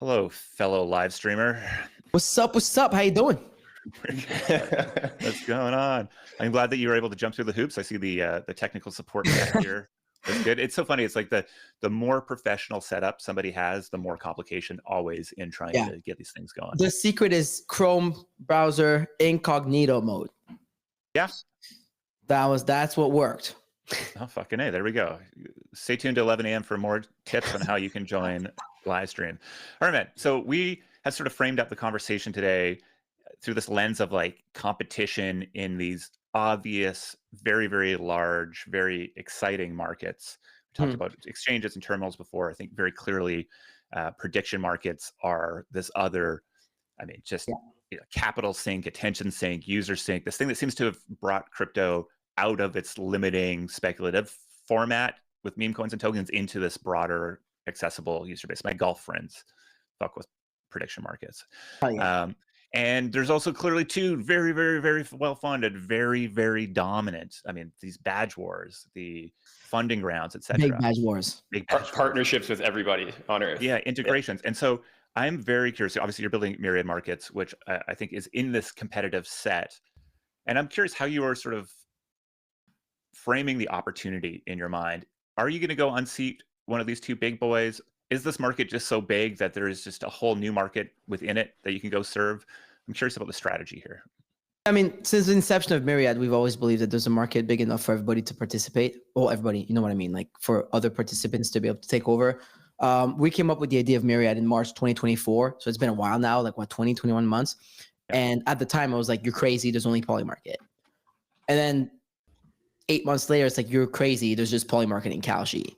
Hello, fellow live streamer. What's up? What's up? How you doing? What's going on? I'm glad that you were able to jump through the hoops. I see the technical support chat here. That's good. It's so funny. It's like the more professional setup somebody has, the more complication always in trying Yeah. to get these things going. The secret is Chrome browser incognito mode. Yeah. That's what worked. Oh, fucking A. There we go. Stay tuned to 11 a.m. for more tips on how you can join live stream. All right, man. So we have sort of framed up the conversation today through this lens of like competition in these obvious, very, very large, very exciting markets. We talked about exchanges and terminals before. I think very clearly prediction markets are this other, just capital sink, attention sink, user sink, this thing that seems to have brought crypto out of its limiting speculative format with meme coins and tokens into this broader accessible user base. My golf friends fuck with prediction markets. Oh, yeah. And there's also clearly two very, very, very well-funded, very, very dominant. These badge wars, the funding rounds, etc. Big badge wars. Big badge partnerships with everybody on Earth. Yeah, integrations. And so I'm very curious. Obviously, you're building Myriad Markets, which I think is in this competitive set. And I'm curious how you are sort of framing the opportunity in your mind. Are you going to go unseat one of these two big boys? Is this market just so big that there is just a whole new market within it that you can go serve? I'm curious about the strategy here. Since the inception of Myriad, we've always believed that there's a market big enough for everybody to participate. Well, everybody, you know what I mean? Like for other participants to be able to take over. We came up with the idea of Myriad in March 2024. So it's been a while now, like 20, 21 months. Yeah. And at the time I was like, you're crazy. There's only Polymarket. And then 8 months later, it's like, you're crazy. There's just Polymarket and Kalshi.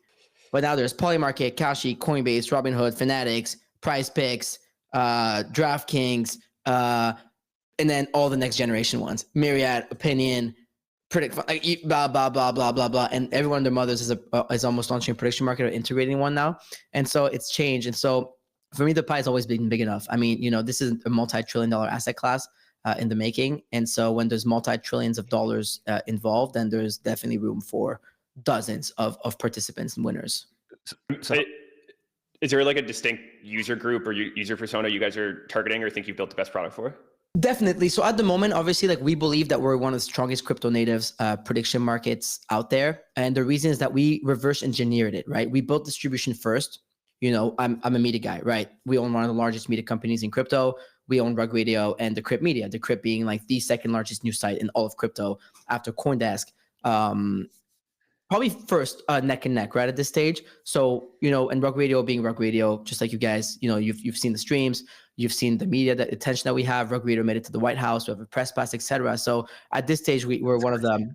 But now there's Polymarket, Kalshi, Coinbase, Robinhood, Fanatics, Prize Picks, DraftKings, and then all the next generation ones. Myriad, Opinion, Predict, like, blah, blah, blah, blah, blah, blah. And everyone and their mothers is almost launching a prediction market or integrating one now. And so it's changed. And so for me, the pie has always been big enough. This is a multi-trillion-dollar asset class in the making. And so when there's multi-trillions of dollars involved, then there's definitely room for dozens of participants and winners. So is there like a distinct user group or user persona you guys are targeting or think you've built the best product for? Definitely. So at the moment, obviously, like we believe that we're one of the strongest crypto natives prediction markets out there. And the reason is that we reverse engineered it, right? We built distribution first. I'm a media guy, right? We own one of the largest media companies in crypto. We own Rug Radio and Decrypt Media. Decrypt being like the second largest news site in all of crypto after CoinDesk. Probably first neck and neck, right, at this stage. So, and Rug Radio being Rug Radio, just like you guys, you've seen the streams, you've seen the media, the attention that we have. Rug Radio made it to the White House, we have a press pass, etc. So at this stage, we're one of the,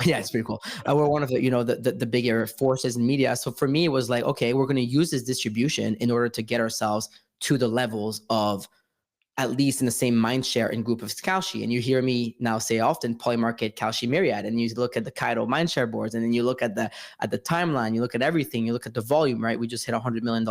yeah, it's pretty cool. We're one of the, the bigger forces in media. So for me, it was like, okay, we're going to use this distribution in order to get ourselves to the levels of at least in the same mind share and group of Kalshi. And you hear me now say often Polymarket, Kalshi, Myriad, and you look at the Kaido mindshare boards, and then you look at the timeline, you look at everything, you look at the volume, right? We just hit $100 million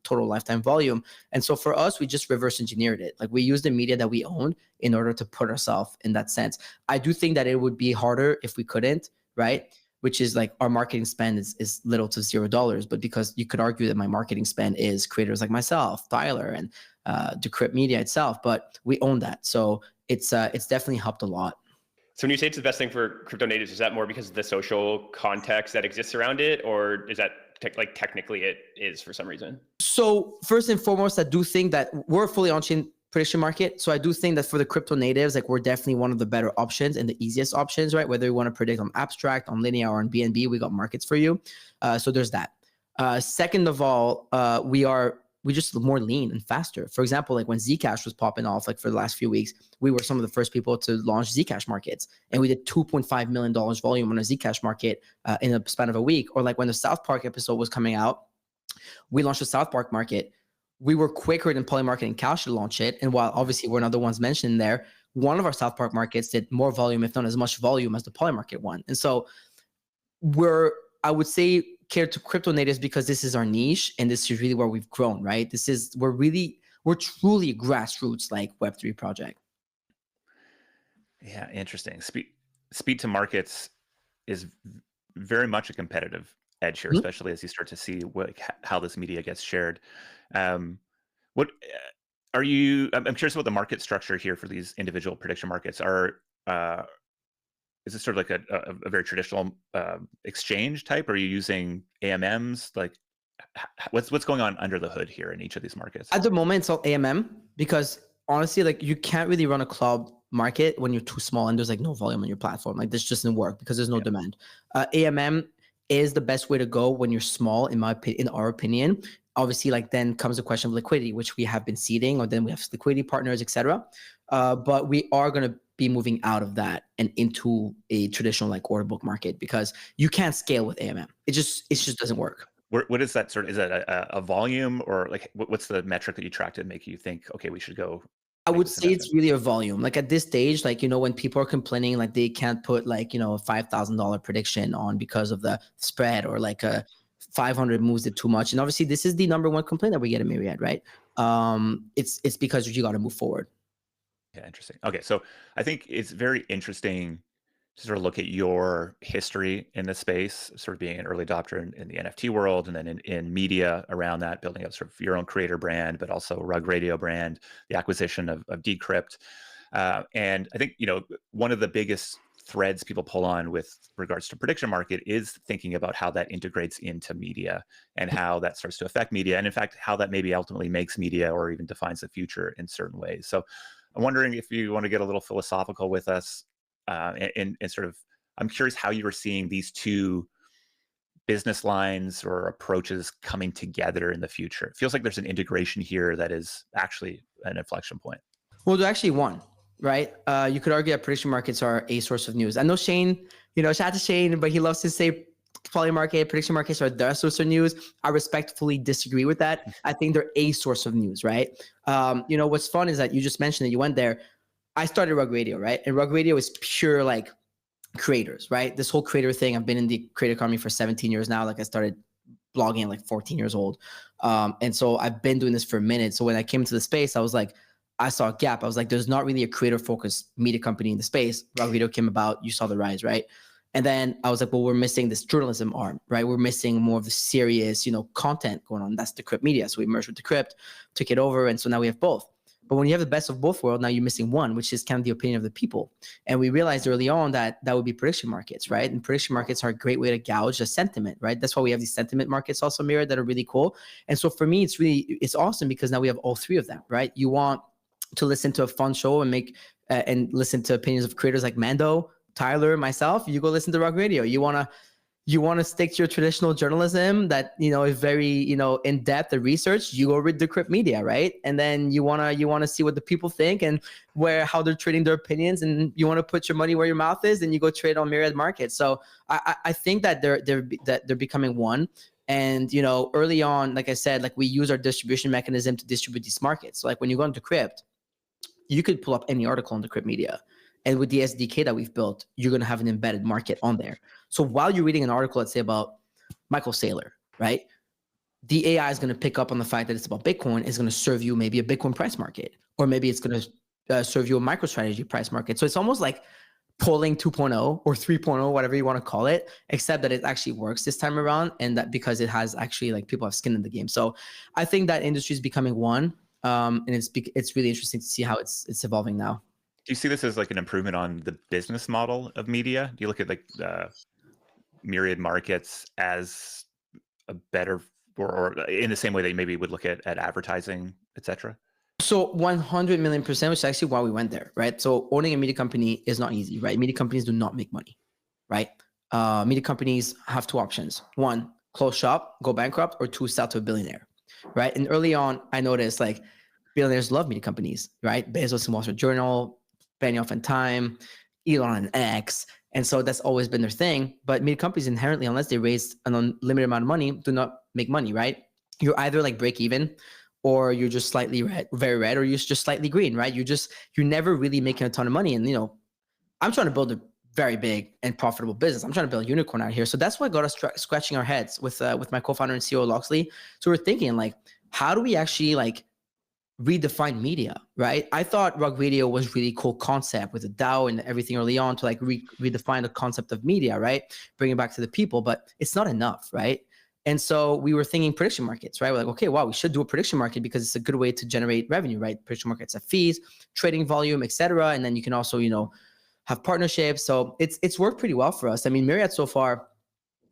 total lifetime volume. And so for us, we just reverse engineered it. Like we used the media that we owned in order to put ourselves in that sense. I do think that it would be harder if we couldn't, right? Which is like our marketing spend is little to $0, but because you could argue that my marketing spend is creators like myself, Tyler, and Decrypt Media itself, but we own that. So it's definitely helped a lot. So when you say it's the best thing for crypto natives, is that more because of the social context that exists around it, or is that technically it is for some reason? So first and foremost, I do think that we're fully on-chain prediction market. So I do think that for the crypto natives, like we're definitely one of the better options and the easiest options, right? Whether you want to predict on abstract, on linear, or on BNB, we got markets for you. So there's that. Second of all, we just more lean and faster. For example, like when Zcash was popping off, like for the last few weeks, we were some of the first people to launch Zcash markets, and we did $2.5 million volume on a Zcash market in a span of a week. Or like when the South Park episode was coming out, we launched a South Park market. We were quicker than Polymarket and Kalshi to launch it. And while obviously we're another ones mentioned there, one of our South Park markets did more volume, if not as much volume as the Polymarket one. And so I would say, care to crypto natives because this is our niche and this is really where we've grown, right? We're truly a grassroots like Web3 project. Yeah, interesting. Speed to markets is very much a competitive edge here, especially as you start to see how this media gets shared. What are you? I'm curious about the market structure here for these individual prediction markets. Is this sort of like a very traditional exchange type? Are you using AMMs? Like, what's going on under the hood here in each of these markets? At the moment, it's all AMM because honestly, like you can't really run a club market when you're too small and there's like no volume on your platform. Like this just doesn't work because there's no demand. AMM is the best way to go when you're small, in our opinion. Obviously, like then comes the question of liquidity, which we have been seeding, or then we have liquidity partners, etc. But we are going to be moving out of that and into a traditional like order book market because you can't scale with AMM. It just doesn't work. What is that sort of? Is that a volume, or like what's the metric that you track to make you think, okay, we should go? I would say it's really a volume. Like at this stage, like, when people are complaining, like they can't put like, a $5,000 prediction on because of the spread, or like a 500 moves it too much. And obviously this is the number one complaint that we get at MYRIAD, right? It's because you got to move forward. Yeah, interesting. Okay, so I think it's very interesting to sort of look at your history in this space, sort of being an early adopter in the NFT world, and then in media around that, building up sort of your own creator brand, but also Rug Radio brand, the acquisition of Decrypt. And I think, one of the biggest threads people pull on with regards to prediction market is thinking about how that integrates into media and how that starts to affect media. And in fact, how that maybe ultimately makes media or even defines the future in certain ways. So I'm wondering if you want to get a little philosophical with us, and sort of, I'm curious how you were seeing these two business lines or approaches coming together in the future. It feels like there's an integration here that is actually an inflection point. Well, there's actually one, right? You could argue that prediction markets are a source of news. I know Shane, shout out to Shane, but he loves to say polymarket prediction markets are the source of news. I respectfully disagree with that. I think they're a source of news, right? What's fun is that you just mentioned that you went there. I started Rug Radio, right? And Rug Radio is pure like creators, right? This whole creator thing. I've been in the creator economy for 17 years now. Like I started blogging at like 14 years old. And so I've been doing this for a minute. So when I came into the space, I was like, I saw a gap. I was like, there's not really a creator focused media company in the space. Rug Radio came about, you saw the rise, right? And then I was like, well, we're missing this journalism arm, right? We're missing more of the serious, content going on. That's Decrypt Media. So we merged with Decrypt, took it over. And so now we have both. But when you have the best of both worlds, now you're missing one, which is kind of the opinion of the people. And we realized early on that would be prediction markets, right? And prediction markets are a great way to gauge the sentiment, right? That's why we have these sentiment markets also MYRIAD that are really cool. And so for me, it's awesome because now we have all three of them, right? You want to listen to a fun show and listen to opinions of creators like Mando, Tyler, myself, you go listen to Rug Radio. You want to stick to your traditional journalism that, is very, in depth and research, you go read Decrypt Media, right? And then you want to see what the people think and how they're trading their opinions, and you want to put your money where your mouth is, and you go trade on MYRIAD markets. So I think that they're becoming one. And, early on, like I said, like we use our distribution mechanism to distribute these markets. So like when you go into Decrypt, you could pull up any article on Decrypt Media. And with the SDK that we've built, you're going to have an embedded market on there. So while you're reading an article, let's say about Michael Saylor, right? The AI is going to pick up on the fact that it's about Bitcoin. It's going to serve you maybe a Bitcoin price market, or maybe it's going to serve you a MicroStrategy price market. So it's almost like polling 2.0 or 3.0, whatever you want to call it, except that it actually works this time around, and that because it has actually like people have skin in the game. So I think that industry is becoming one, and it's really interesting to see how it's evolving now. Do you see this as like an improvement on the business model of media? Do you look at like the MYRIAD markets as a better, or in the same way that you maybe would look at advertising, et cetera? So 100 million%, which is actually why we went there, right? So owning a media company is not easy, right? Media companies do not make money, right? Media companies have two options. One, close shop, go bankrupt, or two, sell to a billionaire, right? And early on, I noticed like billionaires love media companies, right? Bezos and Wall Street Journal, Benioff and Time, Elon and X. And so that's always been their thing. But media companies inherently, unless they raise an unlimited amount of money, do not make money, right? You're either like break even, or you're just slightly red, very red, or you're just slightly green, right? You're never really making a ton of money. And, I'm trying to build a very big and profitable business. I'm trying to build a unicorn out here. So that's what got us scratching our heads with my co-founder and CEO, Loxley. So we're thinking like, how do we actually like redefine media, right? I thought Rug Radio was really cool concept with the DAO and everything early on to like redefine the concept of media, right? Bring it back to the people, but it's not enough, right? And so we were thinking prediction markets, right? We're like, okay, wow, we should do a prediction market because it's a good way to generate revenue, right? Prediction markets have fees, trading volume, etc. And then you can also, have partnerships. So it's worked pretty well for us. I mean, Myriad so far,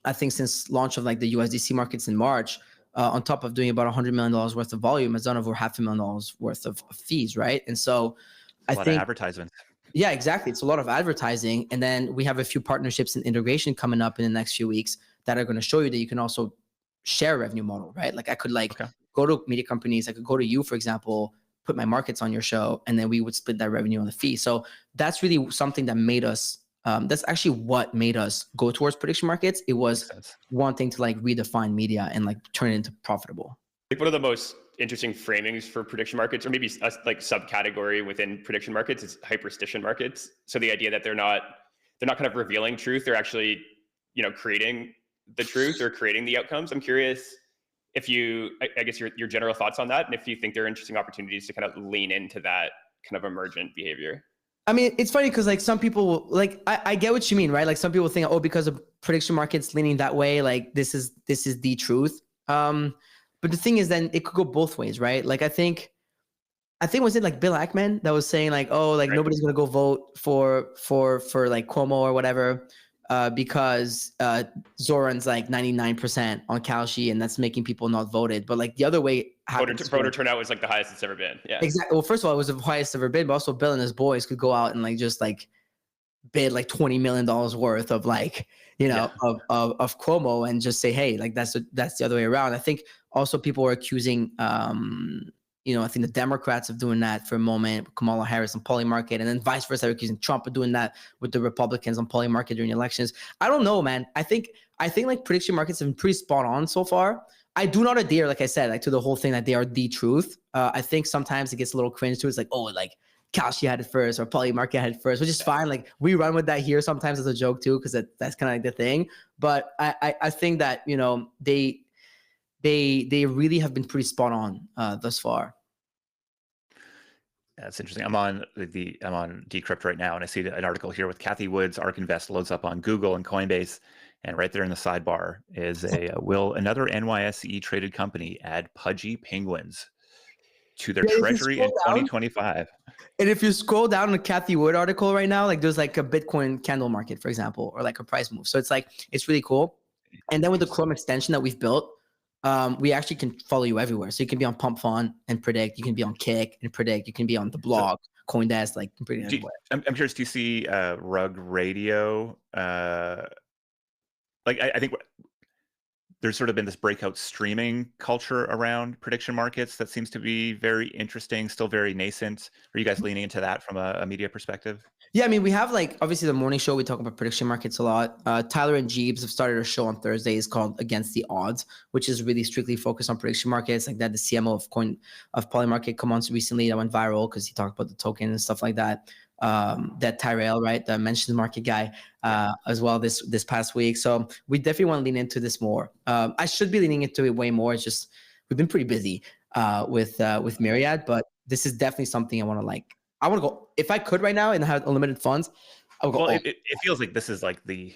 I think since launch of like the USDC markets in March, on top of doing about $100 million worth of volume, has done over $500,000 worth of fees, right? And so a I lot think of advertisements. yeah, exactly. It's a lot of advertising. And then we have a few partnerships and integration coming up in the next few weeks that are going to show you that you can also share a revenue model, right? Like I could go to media companies. I could go to you, for example, put my markets on your show, and then we would split that revenue on the fee. So that's really something that made us, that's actually what made us go towards prediction markets. It was wanting to like redefine media and like turn it into profitable. Like one of the most interesting framings for prediction markets, or maybe a like subcategory within prediction markets, is hyperstition markets. So the idea that they're not kind of revealing truth, they're actually, creating the truth or creating the outcomes. I'm curious if I guess your general thoughts on that, and if you think there are interesting opportunities to kind of lean into that kind of emergent behavior. I mean, it's funny because like some people like I get what you mean, right? Like some people think, oh, because of prediction markets leaning that way, like this is the truth. But the thing is, then it could go both ways, right? Like I think was it like Bill Ackman that was saying like, oh, like nobody's gonna go vote for like Cuomo or whatever, because Zoran's like 99% on Kalshi, and that's making people not voted. But like the other way, voter turnout was like the highest it's ever been. Yeah, exactly. Well, first of all, it was the highest ever been, but also Bill and his boys could go out and like just like bid like $20 million worth of like, of Cuomo and just say, hey, like that's the other way around. I think also people were accusing, I think the Democrats of doing that for a moment, Kamala Harris on Polymarket, and then vice versa, they're accusing Trump of doing that with the Republicans on Polymarket during elections. I don't know, man. I think like prediction markets have been pretty spot on so far. I do not adhere, like I said, like to the whole thing that they are the truth. I think sometimes it gets a little cringe to it. It's like, oh, like Kalshi had it first or Polymarket had it first, which is fine. Like we run with that here sometimes as a joke too, because that's kind of like the thing. But I think that, they really have been pretty spot on thus far. That's interesting. I'm on Decrypt right now, and I see an article here with Kathy Wood's ARK Invest loads up on Google and Coinbase, and right there in the sidebar is will another NYSE traded company add pudgy penguins to their treasury in 2025? And if you scroll down the Kathy Wood article right now, like there's like a Bitcoin candle market, for example, or like a price move. So it's really cool. And then with the Chrome extension that we've built, we actually can follow you everywhere. So you can be on Pump Fund and predict. You can be on Kick and predict. You can be on the blog, CoinDesk, like predict everywhere. I'm curious, do you see Rug Radio? I think there's sort of been this breakout streaming culture around prediction markets that seems to be very interesting, still very nascent. Are you guys leaning into that from a media perspective? Yeah, I mean, we have like obviously the morning show. We talk about prediction markets a lot. Tyler and Jeeves have started a show on Thursdays called Against the Odds, which is really strictly focused on prediction markets. Like that, the CMO of Polymarket come on recently that went viral because he talked about the token and stuff like that. That Tyrell, right, the mentioned market guy, as well this past week. So we definitely want to lean into this more. I should be leaning into it way more. It's just we've been pretty busy with Myriad, but this is definitely something I want to go. If I could right now and have unlimited funds, I would go. Well, it feels like this is like the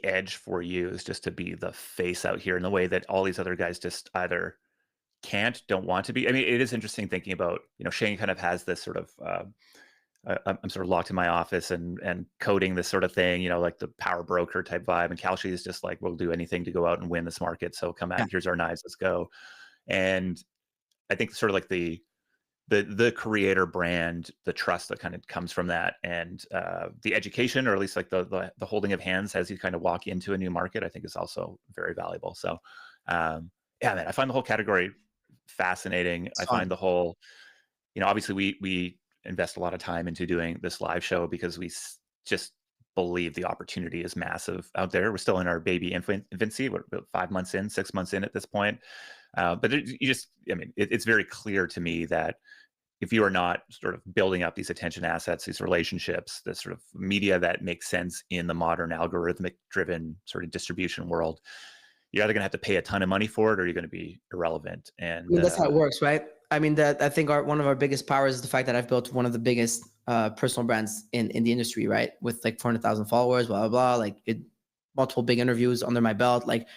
edge for you is just to be the face out here in the way that all these other guys just either can't, don't want to be. I mean, it is interesting thinking about, Shane kind of has this sort of, I'm sort of locked in my office and coding this sort of thing, like the power broker type vibe. And Kalshi is just like, we'll do anything to go out and win this market. So come out, here's our knives, let's go. And I think sort of like the creator brand, the trust that kind of comes from that, and the education, or at least like the holding of hands as you kind of walk into a new market, I think is also very valuable. So man, I find the whole category fascinating. I find the whole, obviously we invest a lot of time into doing this live show because we just believe the opportunity is massive out there. We're still in our baby infancy. We're about 5 months in, 6 months in at this point. But it's very clear to me that if you are not sort of building up these attention assets, these relationships, this sort of media that makes sense in the modern algorithmic driven sort of distribution world, you're either going to have to pay a ton of money for it or you're going to be irrelevant. And that's how it works, right? I mean, I think one of our biggest powers is the fact that I've built one of the biggest personal brands in the industry, right? With like 400,000 followers, blah, blah, blah, like multiple big interviews under my belt. Like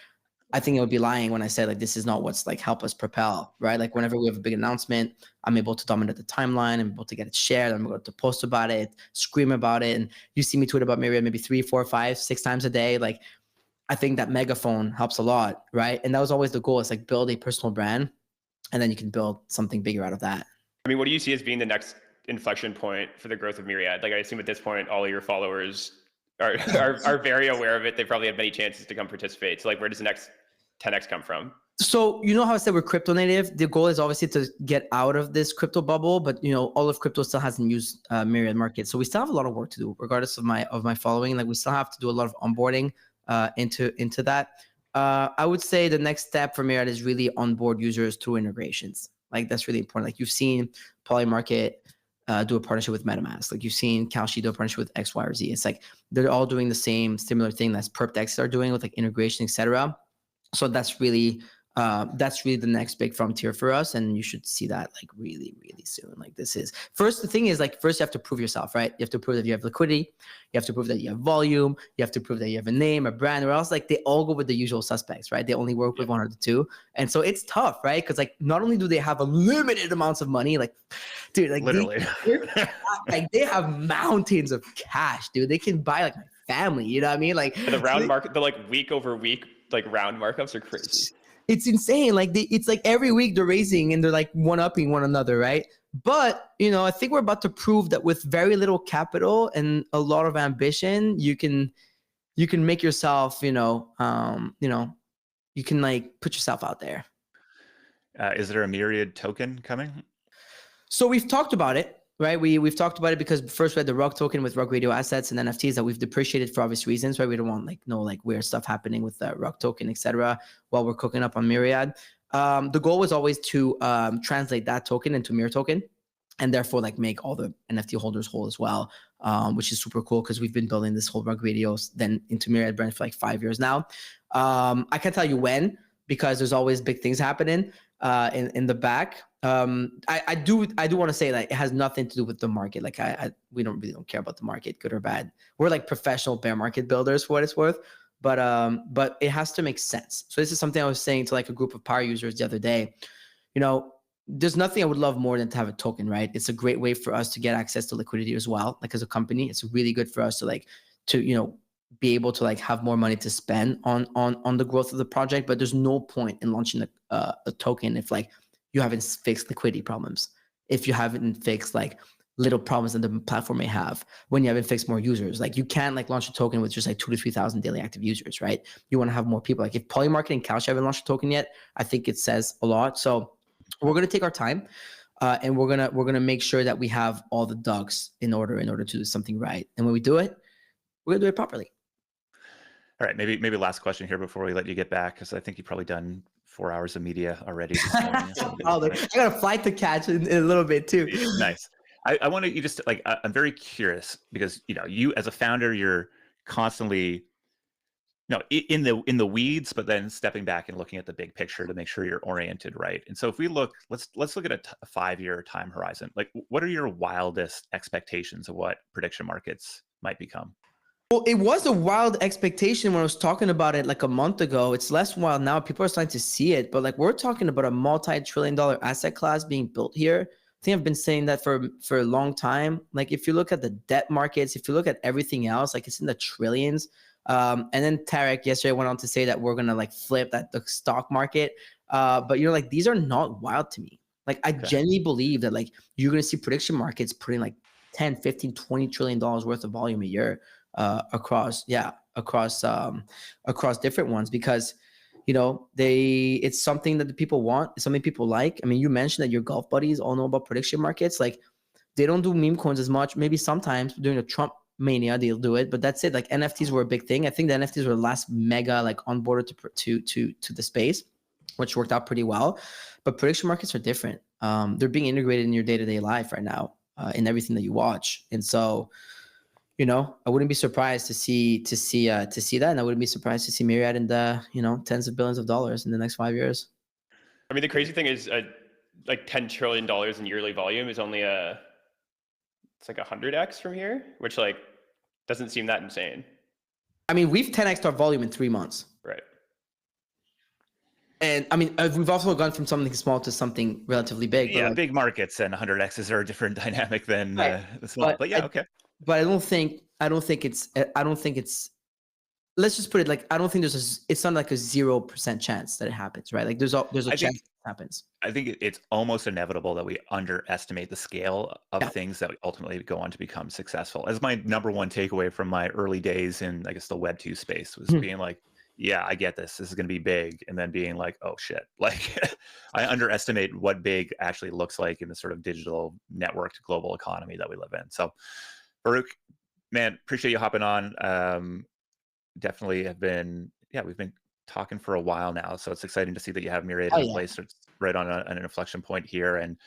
I think I would be lying when I said like this is not what's like help us propel, right? Like whenever we have a big announcement, I'm able to dominate the timeline. I'm able to get it shared. I'm able to post about it, scream about it, and you see me tweet about Myriad maybe 3, 4, 5, 6 times a day. Like I think that megaphone helps a lot, right? And that was always the goal. It's like build a personal brand, and then you can build something bigger out of that. I mean, what do you see as being the next inflection point for the growth of Myriad? Like I assume at this point, all of your followers are very aware of it. They probably have many chances to come participate. So like, where does the next 10x come from? So you know how I said we're crypto native? The goal is obviously to get out of this crypto bubble, but you know, all of crypto still hasn't used Myriad Market. So we still have a lot of work to do, regardless of my following. Like we still have to do a lot of onboarding into that. I would say the next step for Myriad is really onboard users through integrations. Like that's really important. Like you've seen Polymarket do a partnership with MetaMask. Like you've seen Kalshi do a partnership with X, Y, or Z. It's like they're all doing the same similar thing that's PerpDex are doing with like integration, etc. So that's really the next big frontier for us, and you should see that like really soon. Like this is first, the thing is like first you have to prove yourself, right? You have to prove that you have liquidity, you have to prove that you have volume, you have to prove that you have a name, a brand, or else like they all go with the usual suspects, right? They only work with one or the two, and so it's tough, right? Because like not only do they have a limited amounts of money, like dude, like Literally. like they have mountains of cash, dude. They can buy like my family, you know what I mean? Like And the round market, the like week over week like round markups are crazy. It's insane. Like it's like every week they're raising and they're like one-upping one another, right? But you know, I think we're about to prove that with very little capital and a lot of ambition, you can make yourself, you can like put yourself out there. Is there a Myriad token coming? So we've talked about it, right? We've talked about it because first we had the Rug token with Rug Radio assets and NFTs that we've depreciated for obvious reasons, right? We don't want like weird stuff happening with the Rug token, etc. while we're cooking up on Myriad. The goal was always to translate that token into Mir token, and therefore like make all the NFT holders whole as well, which is super cool because we've been building this whole Rug Radios then into Myriad brand for like 5 years now. I can't tell you when because there's always big things happening in the back. I do want to say that it has nothing to do with the market. Like we don't care about the market, good or bad. We're like professional bear market builders for what it's worth, but it has to make sense. So this is something I was saying to like a group of power users the other day. You know, there's nothing I would love more than to have a token, right? It's a great way for us to get access to liquidity as well. Like as a company, it's really good for us to be able to like have more money to spend on the growth of the project. But there's no point in launching a token if like you haven't fixed liquidity problems, if you haven't fixed like little problems that the platform may have, when you haven't fixed more users. Like you can't like launch a token with just like 2,000 to 3,000 daily active users, right? You want to have more people. Like if Polymarket and Kalshi haven't launched a token yet, I think it says a lot. So we're gonna take our time, and we're gonna make sure that we have all the ducks in order to do something right. And when we do it, we're gonna do it properly. All right, maybe last question here before we let you get back, because I think you've probably done 4 hours of media already this morning. I got a flight to catch in a little bit too. Nice. I want you just like, I'm very curious because you as a founder, you're constantly in the weeds, but then stepping back and looking at the big picture to make sure you're oriented right. And so if we look, let's look at a 5-year time horizon. Like, what are your wildest expectations of what prediction markets might become? Well, it was a wild expectation when I was talking about it like a month ago. It's less wild now. People are starting to see it, but like we're talking about a multi-trillion-dollar asset class being built here. I think I've been saying that for a long time. Like if you look at the debt markets, if you look at everything else, like it's in the trillions. And then Tarek yesterday went on to say that we're gonna like flip the stock market. But like these are not wild to me. Like I genuinely believe that like you're gonna see prediction markets putting like 10, 15, 20 trillion dollars worth of volume a year across different ones, because it's something that the people want, it's something people like. I mean, you mentioned that your golf buddies all know about prediction markets. Like they don't do meme coins as much. Maybe sometimes during the Trump mania they'll do it, but that's it. Like NFTs were a big thing. I think the NFTs were the last mega like onboarded to the space, which worked out pretty well. But prediction markets are different. They're being integrated in your day-to-day life right now, in everything that you watch. And so I wouldn't be surprised to see that, and I wouldn't be surprised to see Myriad in the tens of billions of dollars in the next 5 years. I mean, the crazy thing is, like $10 trillion in yearly volume is only it's like 100x from here, which like doesn't seem that insane. I mean, we've 10x'd our volume in 3 months. Right. And I mean, we've also gone from something small to something relatively big. Yeah, like, big markets and 100x's are a different dynamic than right. the small. But yeah, okay. But I don't think it's. Let's just put it like, I don't think it's not like a 0% chance that it happens, right? Like there's a chance it happens. I think it's almost inevitable that we underestimate the scale of things that ultimately go on to become successful. As my number one takeaway from my early days in, I guess, the Web 2 space was being like, yeah, I get this. This is going to be big. And then being like, oh shit. Like I underestimate what big actually looks like in the sort of digital networked global economy that we live in. So Farokh, man, appreciate you hopping on. Definitely have been, we've been talking for a while now. So it's exciting to see that you have MYRIAD in place. It's right on an inflection point here. And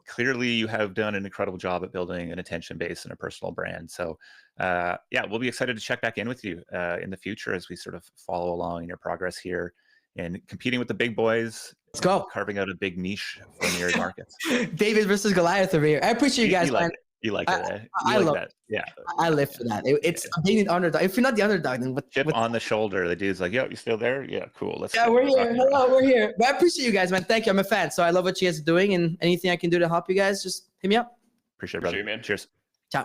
clearly you have done an incredible job at building an attention base and a personal brand. So we'll be excited to check back in with you in the future as we sort of follow along in your progress here and competing with the big boys. Let's go. Carving out a big niche for MYRIAD markets. David versus Goliath over here. I appreciate you guys, man. You like it, eh? I like love that. Yeah. I live for that. It's being an underdog. If you're not the underdog, then what? Chip on the shoulder. The dude's like, yo, you still there? Yeah, cool. Let's go. We're here. Hello, we're here. But I appreciate you guys, man. Thank you. I'm a fan. So I love what you guys are doing, and anything I can do to help you guys, just hit me up. Appreciate it, brother. You, man. Cheers. Ciao.